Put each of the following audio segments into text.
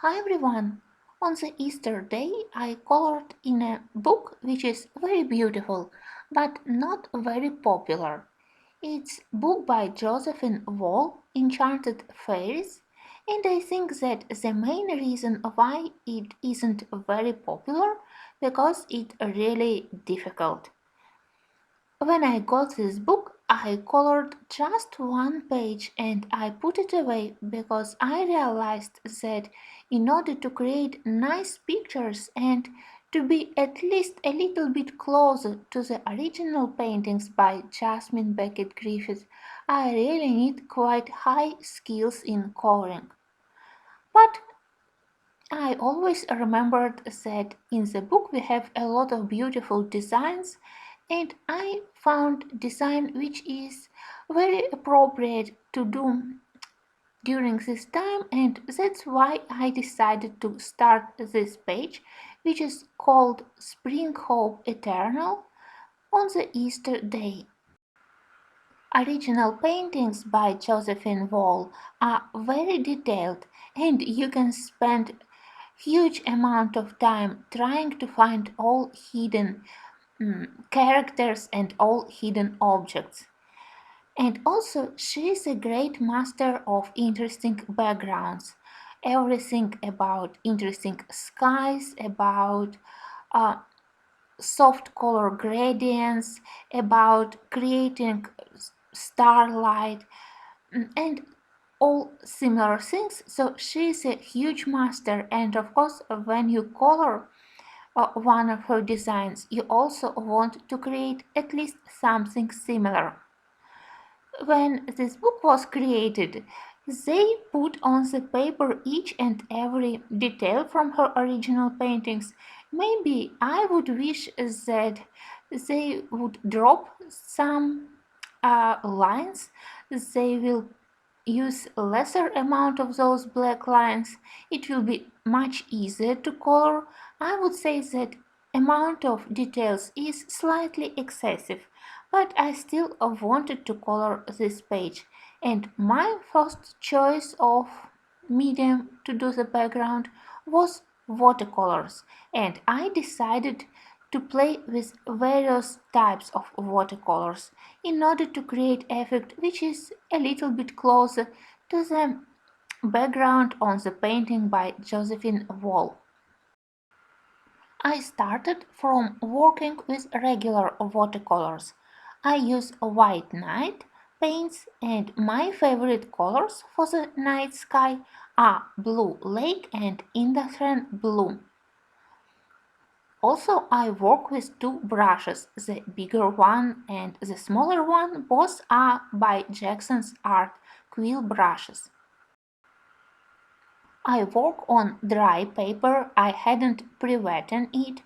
Hi everyone! On the Easter day, I colored in a book which is very beautiful but not very popular. It's a book by Josephine Enchanted Fairies, and I think that the main reason why it isn't very popular because it's really difficult. When I got this book, I colored just one page and I put it away because I realized that in order to create nice pictures and to be at least a little bit closer to the original paintings by Jasmine Beckett Griffith, I really need quite high skills in coloring. But I always remembered that in the book we have a lot of beautiful designs, and I found design which is very appropriate to do during this time, and that's why I decided to start this page, which is called Spring Hope Eternal on the Easter day. Original paintings by Josephine are very detailed, and you can spend huge amount of time trying to find all hidden characters and all hidden objects. And also, she is a great master of interesting backgrounds. Everything about interesting skies, about uh, soft color gradients, about creating starlight, and all similar things. So she is a huge master, and of course, when you color one of her designs, you also want to create at least something similar. When this book was created, they put on the paper each and every detail from her original paintings. Maybe I would wish that they would drop some lines. They will use lesser amount of those black lines. It will be much easier to color. I would say that amount of details is slightly excessive, but I still wanted to color this page, and my first choice of medium to do the background was watercolors, and I decided to play with various types of watercolors in order to create effect which is a little bit closer to the background on the painting by Josephine Wall. I started from working with regular watercolors. I use white night paints, and my favorite colors for the night sky are blue lake and indifferent blue. Also, I work with two brushes, the bigger one and the smaller one. Both are by Jackson's Art quill brushes. I work on dry paper. I hadn't pre-wetted it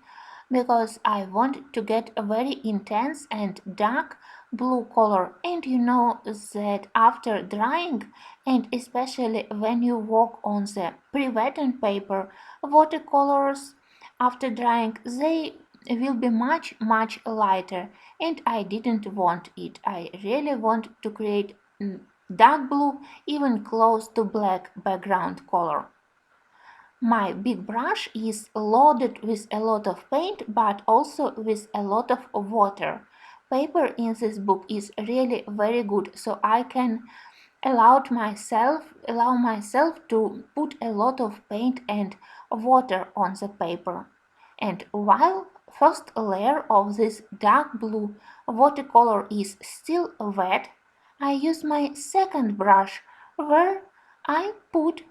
because I want to get a very intense and dark blue color, and you know that after drying, and especially when you work on the pre-wetted paper, watercolors after drying they will be much lighter, and I didn't want it. I really want to create dark blue, even close to black background color. My big brush is loaded with a lot of paint, but also with a lot of water. Paper in this book is really very good, so I can allow myself to put a lot of paint and water on the paper. And while first layer of this dark blue watercolor is still wet, I use my second brush where I put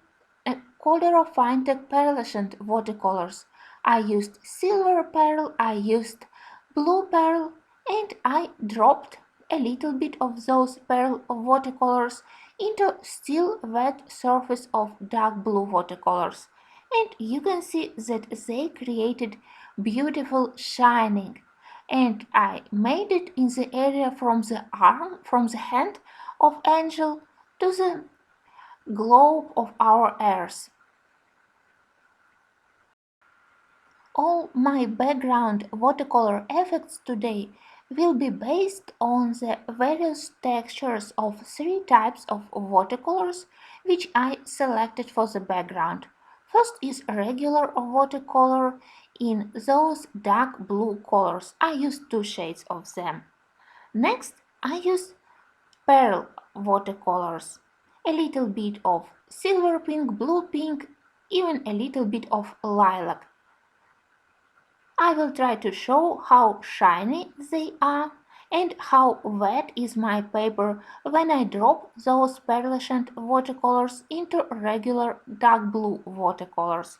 a Kolorowanka pearlescent watercolors. I used silver pearl, I used blue pearl, and I dropped a little bit of those pearl watercolors into still wet surface of dark blue watercolors, and you can see that they created beautiful shining, and I made it in the area from the hand of angel to the globe of our earth. All my background watercolor effects today will be based on the various textures of three types of watercolors which I selected for the background. First is regular watercolor in those dark blue colors. I use two shades of them. Next, I use pearl watercolors. A little bit of silver pink, blue pink, even a little bit of lilac. I will try to show how shiny they are and how wet is my paper when I drop those pearlescent watercolors into regular dark blue watercolors.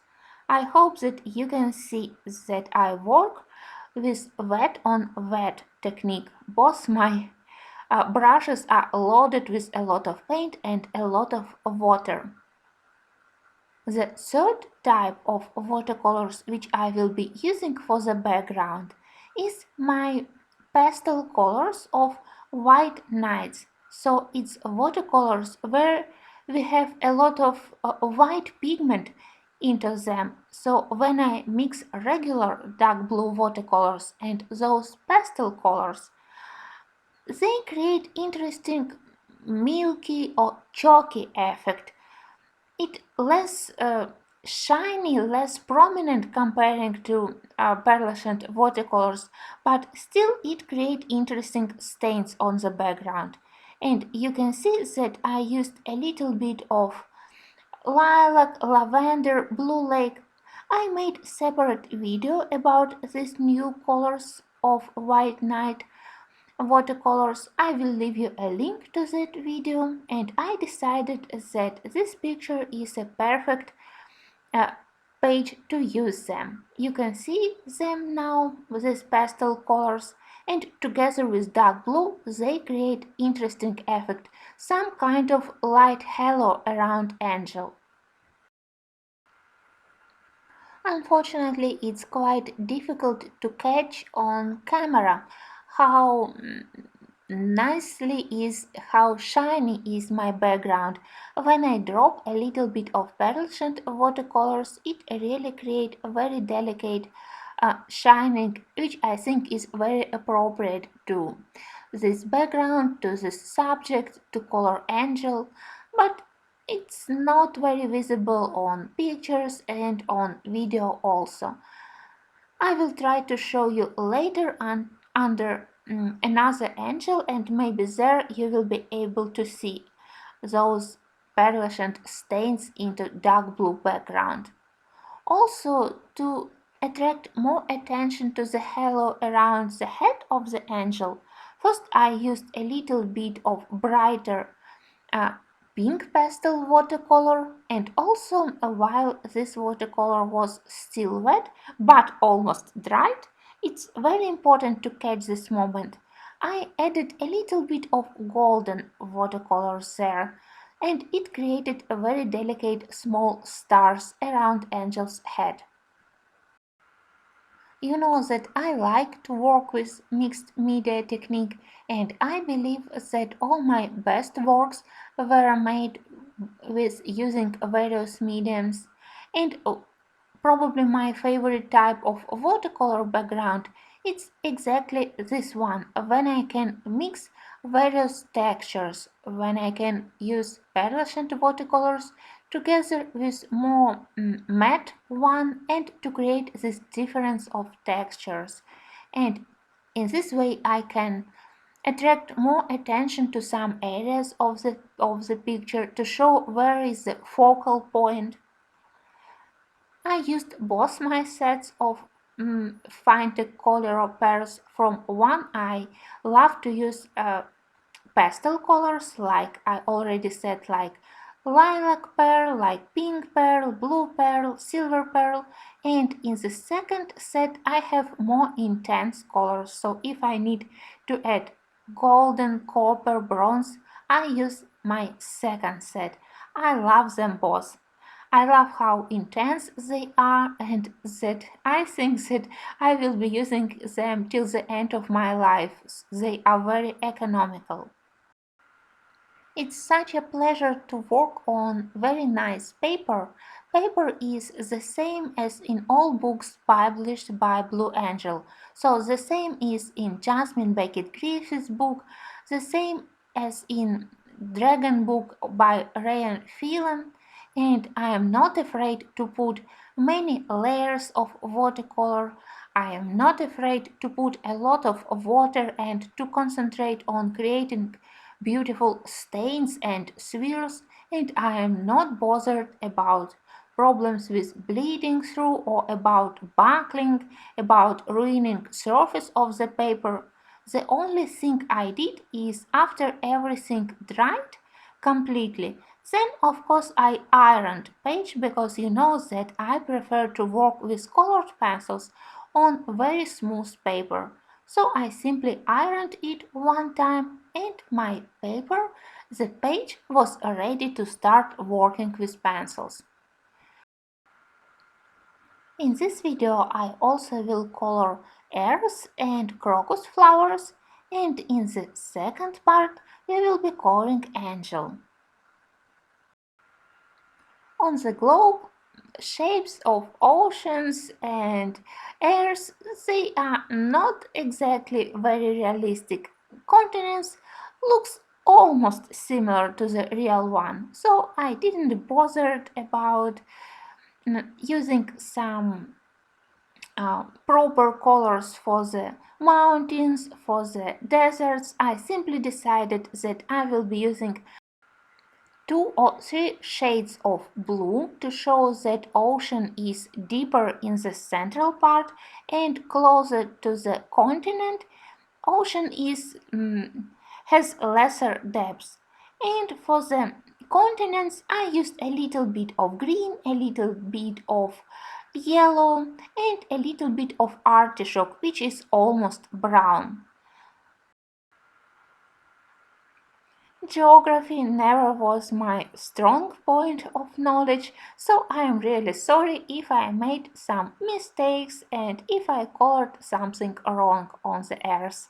I hope that you can see that I work with wet on wet technique. Both my brushes are loaded with a lot of paint and a lot of water. The third type of watercolors which I will be using for the background is my pastel colors of white nights. So it's watercolors where we have a lot of white pigment into them. So when I mix regular dark blue watercolors and those pastel colors, they create interesting milky or chalky effect. It less shiny, less prominent comparing to pearlescent watercolors, but still it creates interesting stains on the background. And you can see that I used a little bit of lilac, lavender, blue lake. I made separate video about these new colors of white night watercolors. I will leave you a link to that video, and I decided that this picture is a perfect uh, page to use them. You can see them now with these pastel colors, and together with dark blue they create interesting effect, some kind of light halo around angel. Unfortunately, it's quite difficult to catch on camera how nicely is how shiny is my background. When I drop a little bit of pearlescent watercolors, it really create a very delicate shining, which I think is very appropriate to this background, to this subject, to color angel, but it's not very visible on pictures and on video also. I will try to show you later under another angel, and maybe there you will be able to see those pearlescent stains into dark blue background. Also, to attract more attention to the halo around the head of the angel, first I used a little bit of brighter uh, pink pastel watercolor, and also while this watercolor was still wet but almost dried, it's very important to catch this moment. I added a little bit of golden watercolors there, and it created a very delicate small stars around Angel's head. You know that I like to work with mixed media technique, and I believe that all my best works were made with using various mediums. And probably my favorite type of watercolor background, it's exactly this one, when I can mix various textures, when I can use pearlescent watercolors together with more matte one, and to create this difference of textures. And in this way I can attract more attention to some areas of the picture to show where is the focal point. I used both my sets of fine color pairs from one. I love to use pastel colors, like I already said, like lilac pearl, like pink pearl, blue pearl, silver pearl, and in the second set I have more intense colors, so if I need to add golden, copper, bronze, I use my second set. I love them both. I love how intense they are, and that I think that I will be using them till the end of my life. They are very economical. It's such a pleasure to work on very nice paper. Paper is the same as in all books published by Blue Angel. So the same is in Jasmine Beckett Griffith's book, the same as in Dragon book by Ryan Phelan, and I am not afraid to put many layers of watercolor. I am not afraid to put a lot of water and to concentrate on creating beautiful stains and swirls, and I am not bothered about problems with bleeding through or about buckling, about ruining surface of the paper. The only thing I did is after everything dried completely, then of course I ironed page because you know that I prefer to work with colored pencils on very smooth paper. So I simply ironed it one time and my paper, the page was ready to start working with pencils. In this video I also will color earth and crocus flowers, and in the second part we will be coloring angel. On the globe, shapes of oceans and airs, they are not exactly very realistic. Continents looks almost similar to the real one, so I didn't bother about using some proper colors for the mountains, for the deserts. I simply decided that I will be using 2 or 3 shades of blue to show that ocean is deeper in the central part and closer to the continent. Ocean has lesser depth. And for the continents I used a little bit of green, a little bit of yellow and a little bit of artichoke, which is almost brown. Geography never was my strong point of knowledge, so I am really sorry if I made some mistakes and if I colored something wrong on the earth.